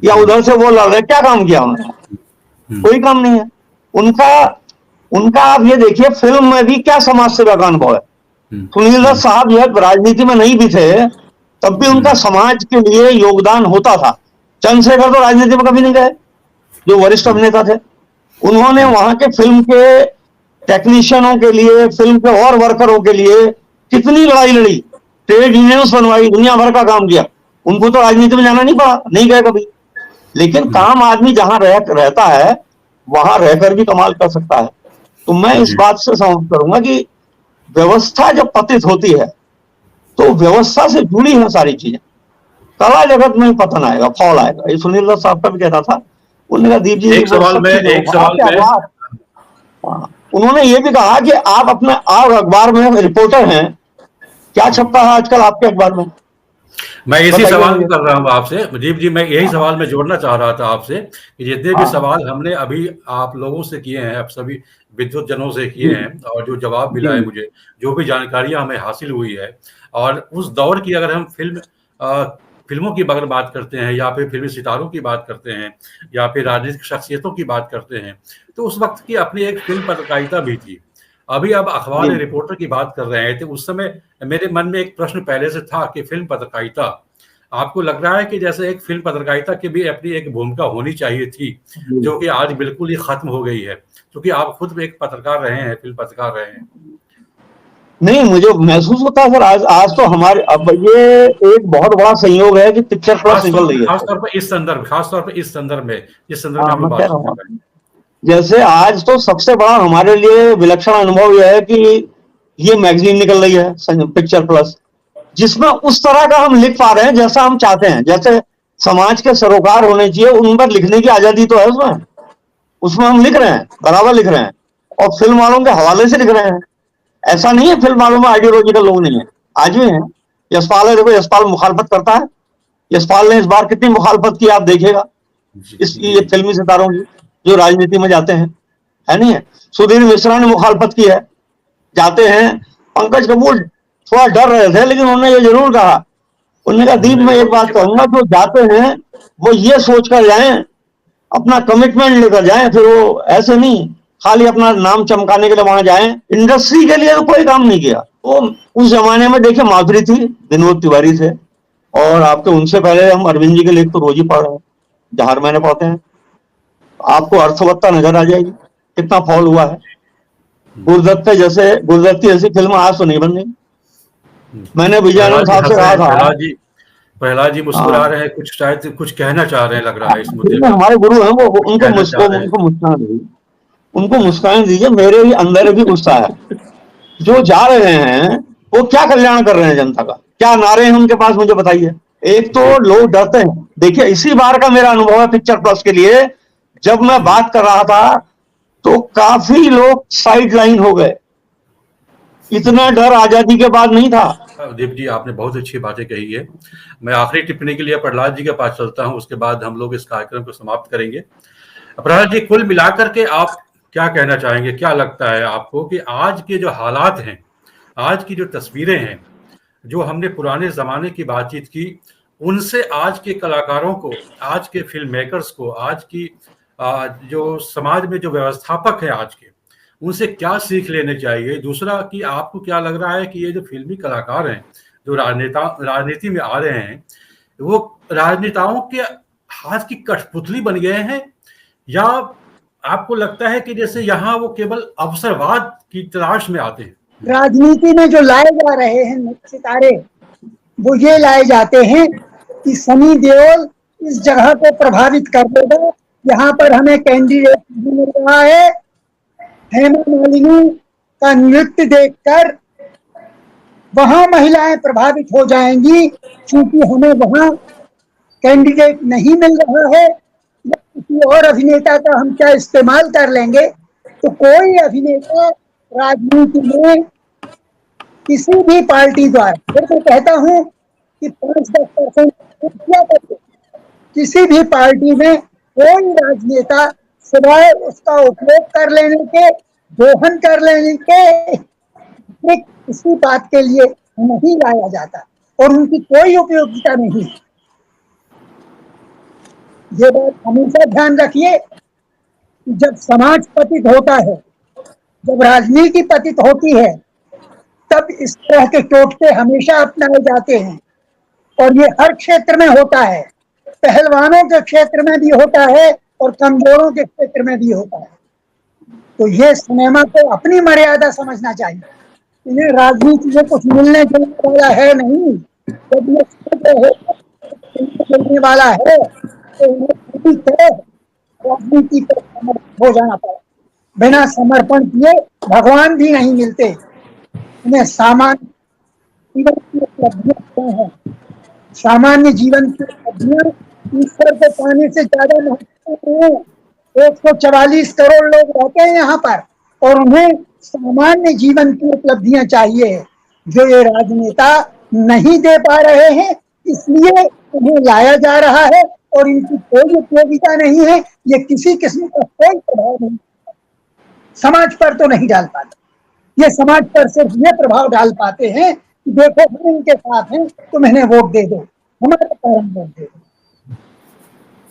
या उधर से वो लड़ रहे, क्या काम किया उन्होंने? कोई काम नहीं है उनका। आप ये देखिए फिल्म में भी क्या समाज सेवा का अनुभव है। सुनील दत्त साहब यह राजनीति में नहीं भी थे, तब भी उनका समाज के लिए योगदान होता था। चंद्रशेखर तो राजनीति में कभी नहीं गए, जो वरिष्ठ अभिनेता थे। उन्होंने वहां के फिल्म के टेक्नीशियनों के लिए, फिल्म के और वर्करों के लिए कितनी लड़ाई लड़ी, ट्रेड यूनियंस बनवाई, दुनिया भर का काम किया। उनको तो राजनीति में जाना नहीं पड़ा, नहीं गए कभी। लेकिन काम आदमी जहां रहता है, वहां रहकर भी कमाल कर सकता है। तो मैं इस बात से सहमत करूंगा कि व्यवस्था जब पतित होती है, तो व्यवस्था से जुड़ी है सारी चीजें। कला जगत में पतन आएगा, फॉल आएगा। ये सुनील दत्त साहब का भी कहता था। उन्होंने कहा दीप जी एक सवाल में उन्होंने ये भी कहा कि आप अखबार में रिपोर्टर हैं, क्या छपता है आजकल आपके अखबार में? मैं इसी सवाल को कर रहा हूँ आपसे दीप जी। मैं यही सवाल में जोड़ना चाह रहा था आपसे कि जितने भी सवाल हमने अभी आप लोगों से किए हैं, आप सभी विद्वत जनों से किए हैं, और जो जवाब मिला है मुझे, जो भी जानकारियां हमें हासिल हुई है, और उस दौर की अगर हम फिल्मों की अगर बात करते हैं, या फिर फिल्मी सितारों की बात करते हैं, या फिर राजनीतिक शख्सियतों की बात करते हैं, तो उस वक्त की अपनी एक फिल्म पत्रकारिता भी थी। अभी आप अखबार रिपोर्टर की बात कर रहे हैं, तो उस समय मेरे मन में एक प्रश्न पहले से था कि फिल्म पत्रकारिता, आपको लग रहा है कि जैसे एक फिल्म पत्रकारिता की भी अपनी एक भूमिका होनी चाहिए थी, जो कि आज बिल्कुल ही खत्म हो गई है, क्योंकि आप खुद एक पत्रकार रहे हैं, फिल्म पत्रकार रहे हैं? नहीं, मुझे महसूस होता है सर, आज तो हमारे, अब ये एक बहुत बड़ा संयोग है कि पिक्चर प्लस निकल रही है। खासतौर पर इस संदर्भ में जिस संदर्भ में बात कर रहे हैं, जैसे आज तो सबसे बड़ा हमारे लिए विलक्षण अनुभव यह है कि ये मैगजीन निकल रही है पिक्चर प्लस, जिसमें उस तरह का हम लिख पा रहे हैं जैसा हम चाहते हैं, जैसे समाज के सरोकार होने चाहिए, उन पर लिखने की आजादी तो है उसमें हम लिख रहे हैं, बराबर लिख रहे हैं, और फिल्म वालों के हवाले से लिख रहे हैं। ऐसा नहीं है फिल्म वालों में आइडियोलॉजिकल लोग नहीं है, आज भी हैं। यशपाल है, देखो यशपाल मुखालफत करता है, यशपाल ने इस बार कितनी मुखालफत की आप देखिएगा, ये फिल्मी सितारों की जो राजनीति में जाते हैं, है नहीं है? सुधीर मिश्रा ने मुखालफत की है, जाते हैं। पंकज कपूर थोड़ा डर रहे थे, लेकिन उन्होंने ये जरूर कहा, उन्होंने कहा दीप मैं एक बात कहूंगा, जो जाते हैं वो ये सोचकर जाएं, अपना कमिटमेंट लेकर जाएं, फिर वो ऐसे नहीं खाली अपना नाम चमकाने के लिए वहां जाएं। इंडस्ट्री के लिए तो कोई काम नहीं किया। तो उस जमाने में देखिए माधुरी थी, विनोद तिवारी थे, और आपके उनसे पहले हम अरविंद जी के लेख तो रोज ही पढ़ रहे हैं, जहर मैंने पढ़ते हैं। आपको अर्थवत्ता नजर आ जाएगी कितना फॉल हुआ है। गुरुदत्त जैसी फिल्म आज तो नहीं बन रही। मैंने विजयानंद साहब से कहा था, प्रहलाद जी मुस्कुरा रहे हैं, कुछ शायद कुछ कहना चाह रहे हैं, लग रहा है इस मुद्दे पे। हमारे गुरु हैं वो, उनको मुस्कान दीजिए। मेरे भी अंदर भी गुस्सा है, जो जा रहे हैं वो क्या कल्याण कर रहे हैं जनता का, क्या नारे हैं उनके पास, मुझे बताइए। एक तो लोग डरते हैं। देखिए इसी बार का मेरा अनुभव है पिक्चर प्लस के लिए, जब मैं बात कर रहा था तो काफी लोग साइड लाइन हो गए। इतना डर आजादी के बाद नहीं था। दीप जी, आपने बहुत अच्छी बातें कही है। मैं आखिरी टिप्पणी के लिए प्रहलाद जी के पास चलता हूं, उसके बाद हम लोग इस कार्यक्रम को समाप्त करेंगे। प्रहलाद जी, कुल मिलाकर के आप क्या कहना चाहेंगे? क्या लगता है आपको कि आज के जो हालात हैं, आज की जो तस्वीरें हैं, जो हमने पुराने जमाने की बातचीत की, उनसे आज के कलाकारों को, आज के फिल्म मेकर्स को, आज की जो समाज में जो व्यवस्थापक है आज के, उनसे क्या सीख लेने चाहिए? दूसरा कि आपको क्या लग रहा है कि ये जो फिल्मी कलाकार हैं, जो राजनीति में आ रहे हैं, वो राजनेताओं के हाथ की कठपुतली बन गए हैं, या आपको लगता है कि जैसे यहाँ वो केवल अवसरवाद की तलाश में आते हैं? राजनीति में जो लाए जा रहे हैं सितारे, वो ये लाए जाते हैं कि सनी देओल इस जगह को प्रभावित कर देगा, यहाँ पर हमें कैंडिडेट मिल रहा है। हेमा मालिनी का नृत्य देखकर वहां महिलाएं प्रभावित हो जाएंगी, क्योंकि हमें वहां कैंडिडेट नहीं मिल रहा है, या किसी और अभिनेता का हम क्या इस्तेमाल कर लेंगे। तो कोई अभिनेता राजनीति में किसी भी पार्टी द्वारा, फिर मैं कहता हूं कि 5-10% किया करते, किसी भी पार्टी में कोई राजनेता सिवाय उसका उपयोग कर लेने के, दोहन कर लेने के, किसी बात के लिए नहीं लाया जाता और उनकी कोई उपयोगिता नहीं। ये बात हमेशा ध्यान रखिए, जब समाज पतित होता है, जब राजनीति पतित होती है, तब इस तरह के टोटके हमेशा अपनाए जाते हैं, और ये हर क्षेत्र में होता है। पहलवानों के क्षेत्र में भी होता है और कमजोरों के क्षेत्र में भी होता है। तो ये सिनेमा को अपनी मर्यादा समझना चाहिए। इन्हें राजनीति से कुछ मिलने के वाला है नहीं। जब ये मिलने वाला है तो इन्हें राजनीति पर समर्पित हो जाना पड़ा। बिना समर्पण किए भगवान भी नहीं मिलते। इन्हें सामान्य जीवन की उपलब्धियां हैं, सामान्य जीवन की उपलब्धियां ईश्वर को पाने से ज्यादा महत्वपूर्ण है। 144 करोड़ लोग रहते हैं यहाँ पर, और उन्हें सामान्य जीवन की उपलब्धियां चाहिए, जो ये राजनेता नहीं दे पा रहे हैं। इसलिए उन्हें लाया जा रहा है और इनकी कोई उपयोगिता नहीं है। ये किसी किस्म का कोई प्रभाव नहीं, समाज पर तो नहीं डाल पाते। ये समाज पर सिर्फ ये प्रभाव डाल पाते हैं कि देखो हम इनके साथ हैं, तुम इन्हें वोट दे दो, हमारे कारण वोट दे दो।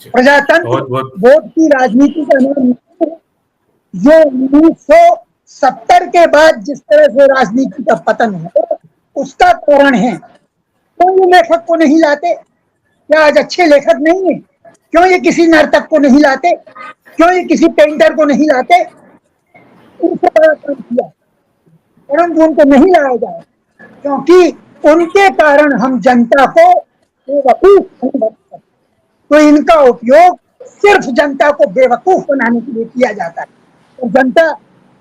प्रजातंत्र वोट की राजनीति का नाम नहीं है। जो 1970 के बाद जिस तरह से राजनीति का पतन हुआ, उसका कारण है। क्यों ये लेखक को नहीं लाते? क्या आज अच्छे लेखक नहीं है? क्यों ये किसी नर्तक को नहीं लाते? क्यों ये किसी पेंटर को नहीं लाते? उनसे बड़ा काम किया, परंतु उनको नहीं लाया जाए, क्योंकि उनके कारण हम जनता को बेवकूफ नहीं बना सकते। तो इनका उपयोग सिर्फ जनता को बेवकूफ बनाने के लिए किया जाता है। तो जनता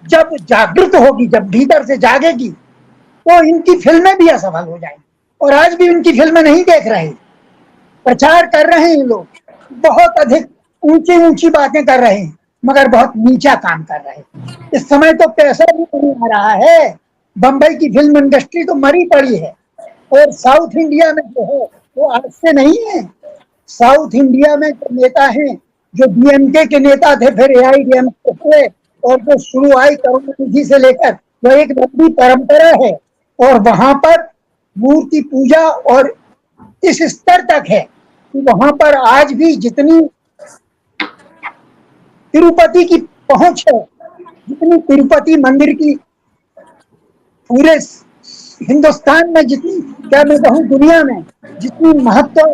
जब जागृत होगी, जब भीतर से जागेगी, तो इनकी फिल्में भी असफल हो जाएंगी। और आज भी इनकी फिल्में नहीं देख रहे, प्रचार कर रहे हैं लोग, बहुत अधिक ऊंची ऊंची बातें कर रहे हैं, मगर बहुत नीचा काम कर रहे हैं। इस समय तो पैसा भी नहीं आ रहा है। बंबई की फिल्म इंडस्ट्री तो मरी पड़ी है, और साउथ इंडिया में जो है वो आज से नहीं है। साउथ इंडिया में जो नेता हैं, जो डीएमके के नेता थे, फिर एआईडीएमके थे, और जो शुरू आई करुणानिधि से लेकर, वो एक लंबी परंपरा है। और वहां पर मूर्ति पूजा और इस स्तर तक है कि वहां पर आज भी जितनी तिरुपति की पहुंच है, जितनी तिरुपति मंदिर की पूरे हिंदुस्तान में, जितनी, क्या मैं कहूँ, दुनिया में जितनी महत्व,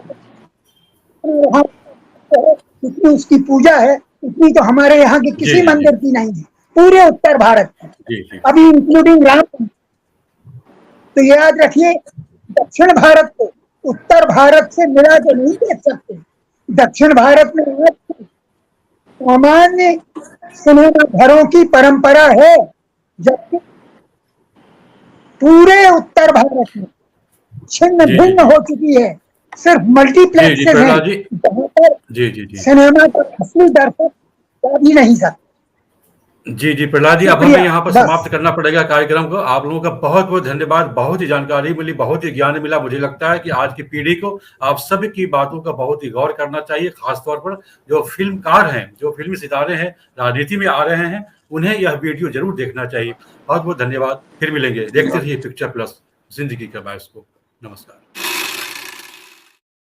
जितनी उसकी पूजा है, उतनी तो हमारे यहाँ के किसी मंदिर की नहीं है, पूरे उत्तर भारत की, अभी इंक्लूडिंग राम। तो याद रखिए, दक्षिण भारत को उत्तर भारत से मिला के नहीं देख सकते। दक्षिण भारत में सामान्य सिनेमा घरों की परंपरा है, जबकि पूरे उत्तर भारत में छिन्न भिन्न हो चुकी है। सिर्फ मल्टीप्लेक्सेस हैं जहां पर सिनेमा का असली दर्शक जा भी नहीं सकते। जी जी प्रहलाद जी, अब शुक्रिया, हमें यहाँ पर बस। समाप्त करना पड़ेगा कार्यक्रम को। आप लोगों का बहुत बहुत धन्यवाद। बहुत ही जानकारी मिली, बहुत ही ज्ञान मिला। मुझे लगता है कि आज की पीढ़ी को आप सभी की बातों का बहुत ही गौर करना चाहिए, खासतौर पर जो फिल्मकार हैं, जो फिल्मी सितारे हैं, राजनीति में आ रहे हैं, उन्हें यह वीडियो जरूर देखना चाहिए। बहुत बहुत धन्यवाद। फिर मिलेंगे। देखते रहिए पिक्चर प्लस, जिंदगी का बायस को। नमस्कार।